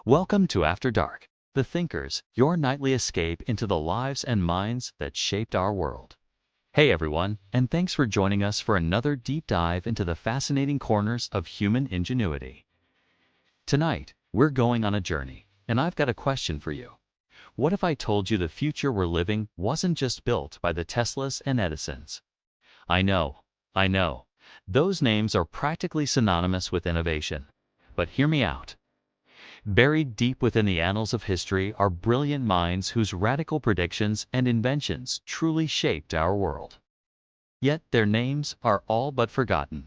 Welcome to After Dark, The Thinkers, your nightly escape into the lives and minds that shaped our world. Hey everyone, and thanks for joining us for another deep dive into the fascinating corners of human ingenuity. Tonight, we're going on a journey, and I've got a question for you. What if I told you the future we're living wasn't just built by the Teslas and Edisons? I know. Those names are practically synonymous with innovation. But hear me out. Buried deep within the annals of history are brilliant minds whose radical predictions and inventions truly shaped our world. Yet their names are all but forgotten.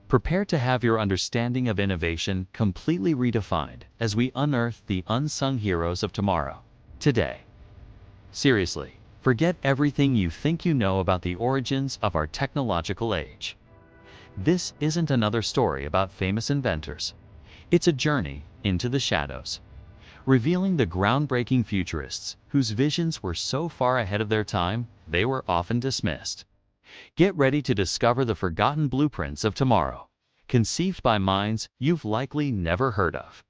Prepare to have your understanding of innovation completely redefined as we unearth the unsung heroes of tomorrow, today. Seriously, forget everything you think you know about the origins of our technological age. This isn't another story about famous inventors. It's a journey into the shadows, revealing the groundbreaking futurists whose visions were so far ahead of their time they were often dismissed. Get ready to discover the forgotten blueprints of tomorrow, conceived by minds you've likely never heard of.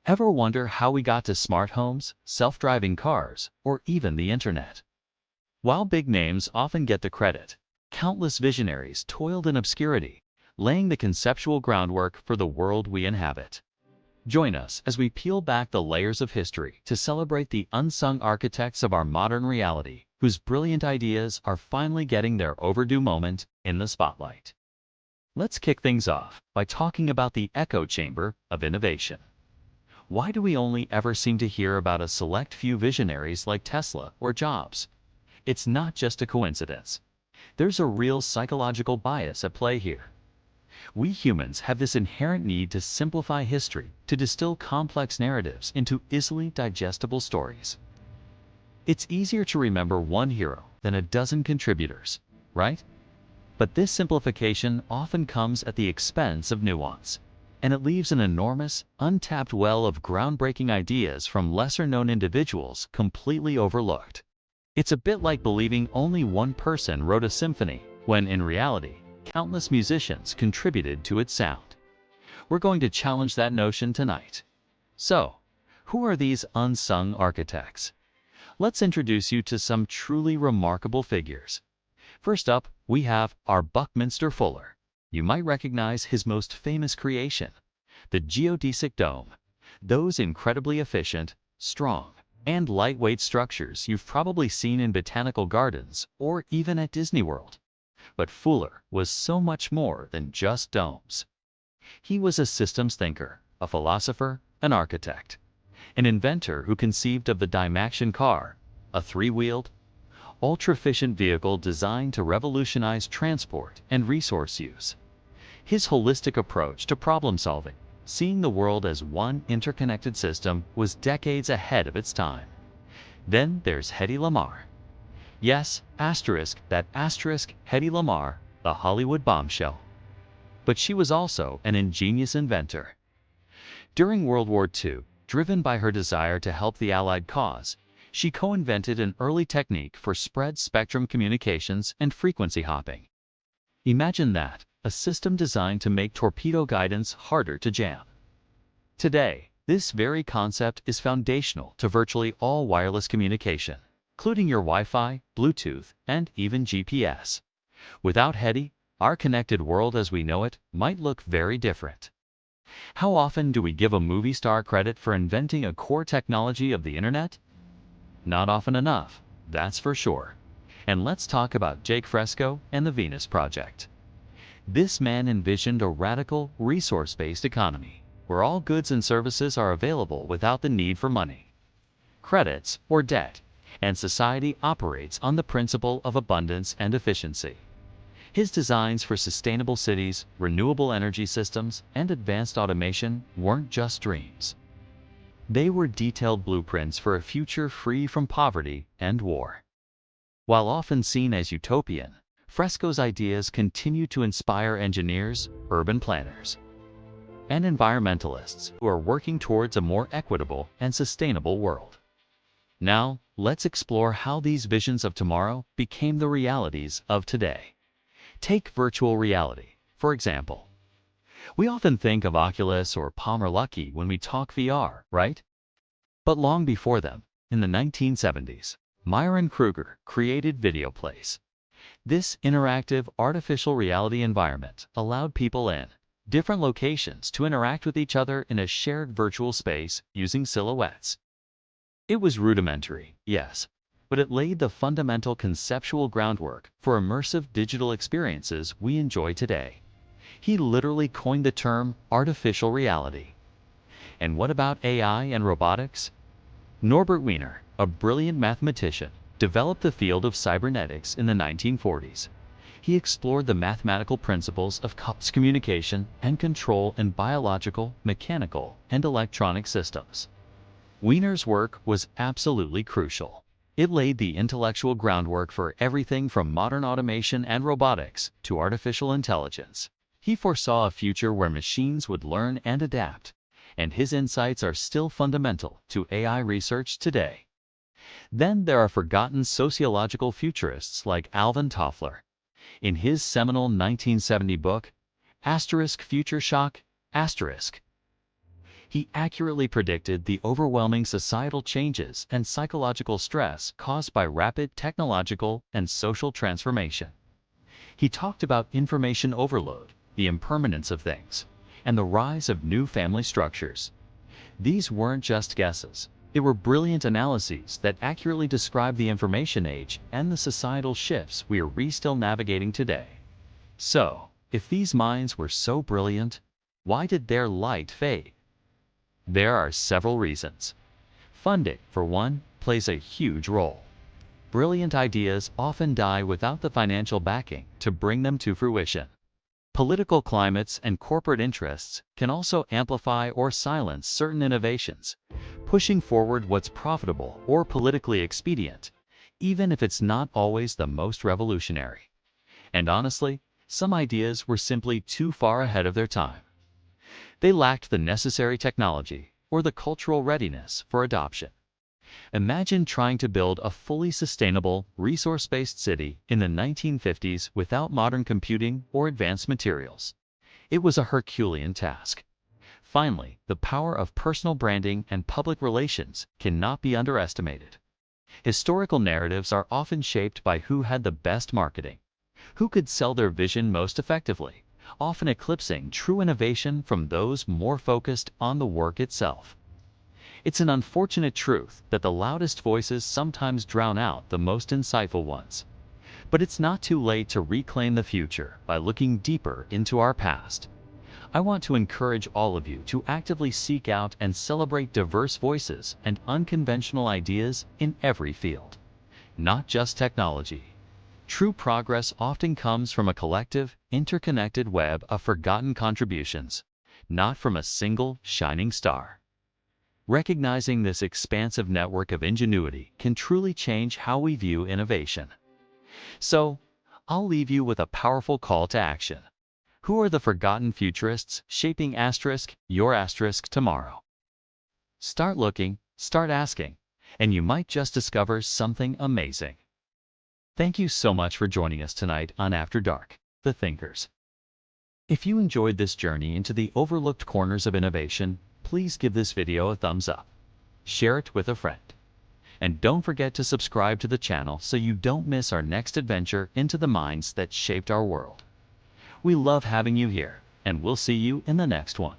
Ever wonder how we got to smart homes, self-driving cars, or even the internet? While big names often get the credit, countless visionaries toiled in obscurity, laying the conceptual groundwork for the world we inhabit. Join us as we peel back the layers of history to celebrate the unsung architects of our modern reality, whose brilliant ideas are finally getting their overdue moment in the spotlight. Let's kick things off by talking about the echo chamber of innovation. Why do we only ever seem to hear about a select few visionaries like Tesla or Jobs? It's not just a coincidence. There's a real psychological bias at play here. We humans have this inherent need to simplify history, to distill complex narratives into easily digestible stories. It's easier to remember one hero than a dozen contributors, right? But this simplification often comes at the expense of nuance, and it leaves an enormous, untapped well of groundbreaking ideas from lesser-known individuals completely overlooked. It's a bit like believing only one person wrote a symphony, when in reality, countless musicians contributed to its sound. We're going to challenge that notion tonight. So, who are these unsung architects? Let's introduce you to some truly remarkable figures. First up, we have our Buckminster Fuller. You might recognize his most famous creation, the geodesic dome. Those incredibly efficient, strong, and lightweight structures you've probably seen in botanical gardens or even at Disney World. But Fuller was so much more than just domes. He was a systems thinker, a philosopher, an architect, an inventor who conceived of the Dymaxion car, a three-wheeled, ultra-efficient vehicle designed to revolutionize transport and resource use. His holistic approach to problem-solving, seeing the world as one interconnected system, was decades ahead of its time. Then there's Hedy Lamarr. Yes, that asterisk, Hedy Lamarr, the Hollywood bombshell. But she was also an ingenious inventor. During World War II, driven by her desire to help the Allied cause, she co-invented an early technique for spread-spectrum communications and frequency hopping. Imagine that, a system designed to make torpedo guidance harder to jam. Today, this very concept is foundational to virtually all wireless communication, including your Wi-Fi, Bluetooth, and even GPS. Without Hedy, our connected world as we know it might look very different. How often do we give a movie star credit for inventing a core technology of the internet? Not often enough, that's for sure. And let's talk about Jake Fresco and the Venus Project. This man envisioned a radical, resource-based economy, where all goods and services are available without the need for money, credits, or debt, and society operates on the principle of abundance and efficiency. His designs for sustainable cities, renewable energy systems, and advanced automation weren't just dreams. They were detailed blueprints for a future free from poverty and war. While often seen as utopian, Fresco's ideas continue to inspire engineers, urban planners, and environmentalists who are working towards a more equitable and sustainable world. Now, let's explore how these visions of tomorrow became the realities of today. Take virtual reality, for example. We often think of Oculus or Palmer Luckey when we talk VR, right? But long before them, in the 1970s, Myron Kruger created VideoPlace. This interactive artificial reality environment allowed people in different locations to interact with each other in a shared virtual space using silhouettes. It was rudimentary, yes, but it laid the fundamental conceptual groundwork for immersive digital experiences we enjoy today. He literally coined the term artificial reality. And what about AI and robotics? Norbert Wiener, a brilliant mathematician, developed the field of cybernetics in the 1940s. He explored the mathematical principles of communication and control in biological, mechanical, and electronic systems. Wiener's work was absolutely crucial. It laid the intellectual groundwork for everything from modern automation and robotics to artificial intelligence. He foresaw a future where machines would learn and adapt, and his insights are still fundamental to AI research today. Then there are forgotten sociological futurists like Alvin Toffler. In his seminal 1970 book, Future Shock, he accurately predicted the overwhelming societal changes and psychological stress caused by rapid technological and social transformation. He talked about information overload, the impermanence of things, and the rise of new family structures. These weren't just guesses. They were brilliant analyses that accurately describe the information age and the societal shifts we are still navigating today. So, if these minds were so brilliant, why did their light fade? There are several reasons. Funding, for one, plays a huge role. Brilliant ideas often die without the financial backing to bring them to fruition. Political climates and corporate interests can also amplify or silence certain innovations, pushing forward what's profitable or politically expedient, even if it's not always the most revolutionary. And honestly, some ideas were simply too far ahead of their time. They lacked the necessary technology or the cultural readiness for adoption. Imagine trying to build a fully sustainable, resource-based city in the 1950s without modern computing or advanced materials. It was a Herculean task. Finally, the power of personal branding and public relations cannot be underestimated. Historical narratives are often shaped by who had the best marketing, who could sell their vision most effectively, often eclipsing true innovation from those more focused on the work itself. It's an unfortunate truth that the loudest voices sometimes drown out the most insightful ones. But it's not too late to reclaim the future by looking deeper into our past. I want to encourage all of you to actively seek out and celebrate diverse voices and unconventional ideas in every field, not just technology. True progress often comes from a collective, interconnected web of forgotten contributions, not from a single shining star. Recognizing this expansive network of ingenuity can truly change how we view innovation. So, I'll leave you with a powerful call to action. Who are the forgotten futurists shaping your tomorrow? Start looking, start asking, and you might just discover something amazing. Thank you so much for joining us tonight on After Dark, The Thinkers. If you enjoyed this journey into the overlooked corners of innovation, please give this video a thumbs up. Share it with a friend. And don't forget to subscribe to the channel so you don't miss our next adventure into the minds that shaped our world. We love having you here, and we'll see you in the next one.